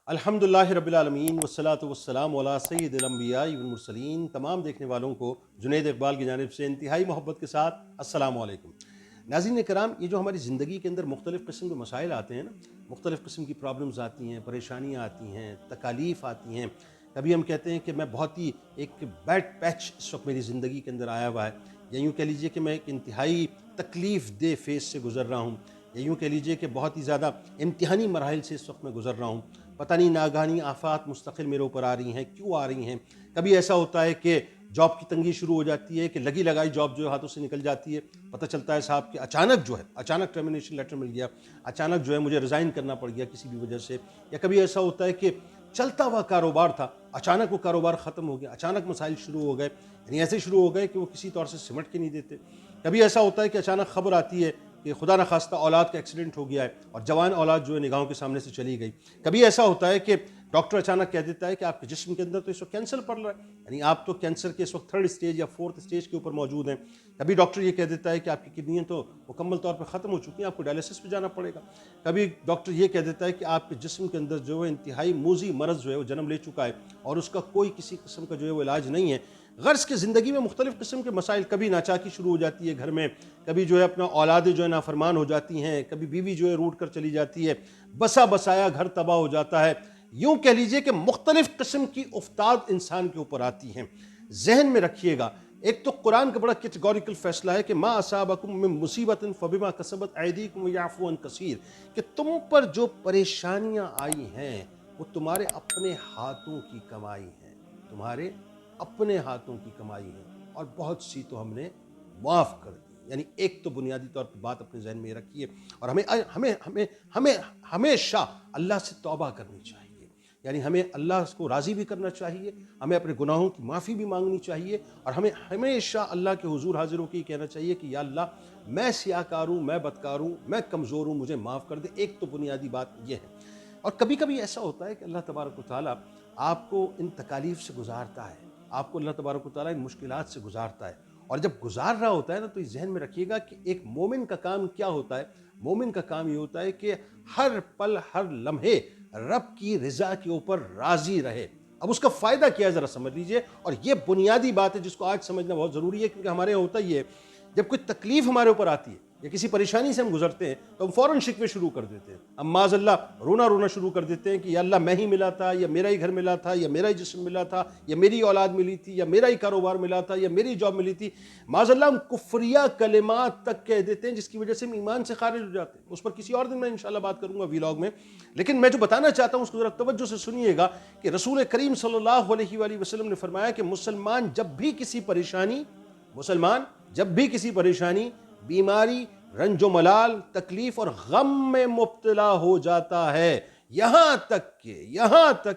الحمدللہ رب العالمین والصلاۃ والسلام علی سید الانبیاء والمرسلین۔ تمام دیکھنے والوں کو جنید اقبال کی جانب سے انتہائی محبت کے ساتھ السلام علیکم۔ ناظرین کرام، یہ جو ہماری زندگی کے اندر مختلف قسم کے مسائل آتے ہیں نا، مختلف قسم کی پرابلمز آتی ہیں، پریشانیاں آتی ہیں، تکالیف آتی ہیں۔ کبھی ہم کہتے ہیں کہ میں بہت ہی ایک بیڈ پیچ اس وقت میری زندگی کے اندر آیا ہوا ہے، یا یوں کہہ لیجئے کہ میں ایک انتہائی تکلیف دہ فیز سے گزر رہا ہوں، یا یوں کہہ لیجئے کہ بہت ہی زیادہ امتحانی مراحل سے اس وقت میں گزر رہا ہوں۔ پتہ نہیں ناگہانی آفات مستقل میرے اوپر آ رہی ہیں، کیوں آ رہی ہیں۔ کبھی ایسا ہوتا ہے کہ جاب کی تنگی شروع ہو جاتی ہے، کہ لگی لگائی جاب جو ہے ہاتھوں سے نکل جاتی ہے، پتہ چلتا ہے صاحب کہ اچانک ٹرمینیشن لیٹر مل گیا، اچانک جو ہے مجھے ریزائن کرنا پڑ گیا کسی بھی وجہ سے۔ یا کبھی ایسا ہوتا ہے کہ چلتا ہوا کاروبار تھا، اچانک وہ کاروبار ختم ہو گیا، اچانک مسائل شروع ہو گئے، یعنی ایسے شروع ہو گئے کہ وہ کسی طور سے سمٹ کے نہیں دیتے۔ کبھی ایسا ہوتا ہے کہ اچانک خبر آتی ہے کہ خدا نخواستہ اولاد کا ایکسیڈنٹ ہو گیا ہے اور جوان اولاد جو ہے نگاہوں کے سامنے سے چلی گئی۔ کبھی ایسا ہوتا ہے کہ ڈاکٹر اچانک کہہ دیتا ہے کہ آپ کے جسم کے اندر تو اس وقت کینسر پڑ رہا ہے، یعنی آپ تو کینسر کے اس وقت 3rd اسٹیج یا 4th اسٹیج کے اوپر موجود ہیں۔ کبھی ڈاکٹر یہ کہہ دیتا ہے کہ آپ کی کڈنیاں تو مکمل طور پر ختم ہو چکی ہیں، آپ کو ڈائلیسس پہ جانا پڑے گا۔ کبھی ڈاکٹر یہ کہہ دیتا ہے کہ آپ کے جسم کے اندر جو ہے انتہائی موذی مرض جو ہے وہ جنم لے چکا ہے اور اس کا کوئی کسی قسم کا جو ہے وہ علاج نہیں ہے۔ غرض کہ زندگی میں مختلف قسم کے مسائل، کبھی ناچاکی شروع ہو جاتی ہے گھر میں، کبھی جو ہے اپنا اولادیں جو ہے نافرمان ہو جاتی ہیں، کبھی بیوی جو ہے روٹ کر چلی جاتی ہے، بسا بسایا گھر تباہ ہو جاتا ہے۔ یوں کہہ لیجئے کہ مختلف قسم کی افتاد انسان کے اوپر آتی ہیں۔ ذہن میں رکھیے گا، ایک تو قرآن کا بڑا کیٹیگوریکل فیصلہ ہے کہ ما اصابکم من مصیبت فبما کسبت ایدیکم ویعفو عن کثیر، کہ تم پر جو پریشانیاں آئی ہیں وہ تمہارے اپنے ہاتھوں کی کمائی ہیں، تمہارے اپنے ہاتھوں کی کمائی ہے، اور بہت سی تو ہم نے معاف کر دی۔ یعنی ایک تو بنیادی طور پر بات اپنے ذہن میں رکھیے، اور ہمیں ہمیشہ اللہ سے توبہ کرنی چاہیے، یعنی ہمیں اللہ کو راضی بھی کرنا چاہیے، ہمیں اپنے گناہوں کی معافی بھی مانگنی چاہیے، اور ہمیں ہمیشہ اللہ کے حضور حاضر ہو کے یہ کہنا چاہیے کہ یا اللہ، میں سیاہکار ہوں، میں بدکار ہوں، میں کمزور ہوں، مجھے معاف کر دے۔ ایک تو بنیادی بات یہ ہے۔ اور کبھی کبھی ایسا ہوتا ہے کہ اللہ تبارک و تعالیٰ آپ کو ان تکالیف سے گزارتا ہے، آپ کو اللہ تبارک و تعالیٰ ان مشکلات سے گزارتا ہے، اور جب گزار رہا ہوتا ہے نا، تو اس ذہن میں رکھیے گا کہ ایک مومن کا کام کیا ہوتا ہے۔ مومن کا کام یہ ہوتا ہے کہ ہر پل ہر لمحے رب کی رضا کے اوپر راضی رہے۔ اب اس کا فائدہ کیا ہے ذرا سمجھ لیجئے، اور یہ بنیادی بات ہے جس کو آج سمجھنا بہت ضروری ہے، کیونکہ ہمارے یہاں ہوتا یہ ہے، جب کوئی تکلیف ہمارے اوپر آتی ہے یا کسی پریشانی سے ہم گزرتے ہیں تو ہم فوراً شکوے شروع کر دیتے ہیں، ہم معاذ اللہ رونا شروع کر دیتے ہیں کہ یا اللہ میں ہی ملا تھا، یا میرا ہی گھر ملا تھا، یا میرا ہی جسم ملا تھا، یا میری اولاد ملی تھی، یا میرا ہی کاروبار ملا تھا، یا میری جاب ملی تھی۔ معاذ اللہ ہم کفریہ کلمات تک کہہ دیتے ہیں جس کی وجہ سے ہم ایمان سے خارج ہو جاتے ہیں۔ اس پر کسی اور دن میں انشاءاللہ بات کروں گا ویلاگ میں، لیکن میں جو بتانا چاہتا ہوں اس کو ذرا توجہ سے سنیے گا کہ رسول کریم صلی اللہ علیہ وآلہ وسلم نے فرمایا کہ مسلمان جب بھی کسی پریشانی، بیماری، رنج و ملال، تکلیف اور غم میں مبتلا ہو جاتا ہے، یہاں تک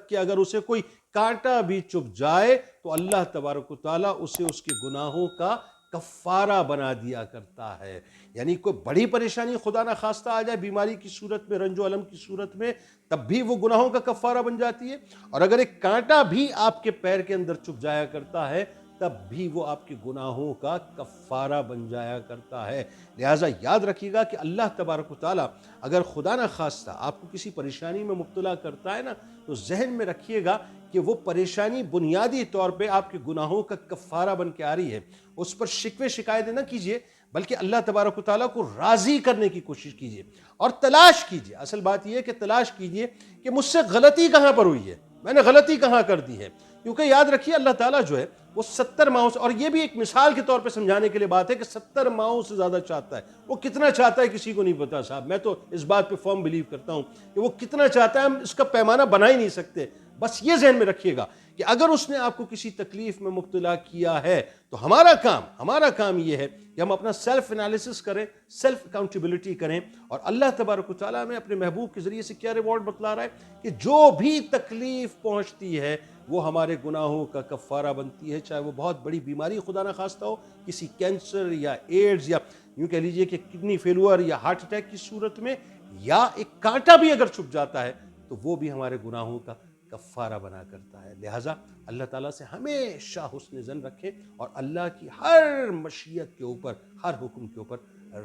کہ اگر اسے کوئی کانٹا بھی چبھ جائے تو اللہ تبارک و تعالیٰ اسے اس کے گناہوں کا کفارہ بنا دیا کرتا ہے۔ یعنی کوئی بڑی پریشانی خدا نہ خواستہ آ جائے، بیماری کی صورت میں، رنج و الم کی صورت میں، تب بھی وہ گناہوں کا کفارہ بن جاتی ہے، اور اگر ایک کانٹا بھی آپ کے پیر کے اندر چبھ جایا کرتا ہے تب بھی وہ آپ کے گناہوں کا کفارہ بن جایا کرتا ہے۔ لہٰذا یاد رکھیے گا کہ اللہ تبارک و تعالیٰ اگر خدا نہ خواستہ آپ کو کسی پریشانی میں مبتلا کرتا ہے نا، تو ذہن میں رکھیے گا کہ وہ پریشانی بنیادی طور پہ آپ کے گناہوں کا کفارہ بن کے آ رہی ہے۔ اس پر شکوے شکایتیں نہ کیجیے، بلکہ اللہ تبارک و تعالیٰ کو راضی کرنے کی کوشش کیجیے، اور تلاش کیجیے۔ اصل بات یہ ہے کہ تلاش کیجیے کہ مجھ سے غلطی کہاں پر ہوئی ہے، میں نے غلطی کہاں کر دی ہے، کیونکہ یاد رکھیے اللہ تعالیٰ جو ہے وہ 70 ماہوں سے، اور یہ بھی ایک مثال کے طور پہ سمجھانے کے لیے بات ہے کہ 70 ماہوں سے زیادہ چاہتا ہے۔ وہ کتنا چاہتا ہے کسی کو نہیں پتا صاحب، میں تو اس بات پہ فرم بلیو کرتا ہوں کہ وہ کتنا چاہتا ہے، ہم اس کا پیمانہ بنا ہی نہیں سکتے۔ بس یہ ذہن میں رکھیے گا کہ اگر اس نے آپ کو کسی تکلیف میں مبتلا کیا ہے تو ہمارا کام یہ ہے کہ ہم اپنا سیلف انالیسس کریں، سیلف اکاؤنٹیبلٹی کریں، اور اللہ تبارک و تعالیٰ ہمیں اپنے محبوب کے ذریعے سے کیا ریوارڈ بتلا رہا ہے کہ جو بھی تکلیف پہنچتی ہے وہ ہمارے گناہوں کا کفارہ بنتی ہے، چاہے وہ بہت بڑی بیماری خدا نہ خواستہ ہو، کسی کینسر یا ایڈز، یا یوں کہہ لیجئے کہ کڈنی فیلور یا ہارٹ اٹیک کی صورت میں، یا ایک کانٹا بھی اگر چھپ جاتا ہے تو وہ بھی ہمارے گناہوں کا کفارہ بنا کرتا ہے۔ لہٰذا اللہ تعالیٰ سے ہمیشہ حسن ظن رکھیں، اور اللہ کی ہر مشیت کے اوپر، ہر حکم کے اوپر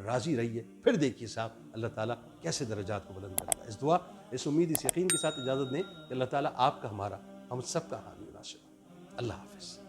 راضی رہیے، پھر دیکھیے صاحب اللہ تعالیٰ کیسے درجات کو بلند کرتا ہے۔ ہوگا۔ اس دعا، اس امید، اس یقین کے ساتھ اجازت دیں کہ اللہ تعالیٰ آپ کا، ہمارا، ہم سب کا حامی و ناصر ہو۔ اللہ حافظ۔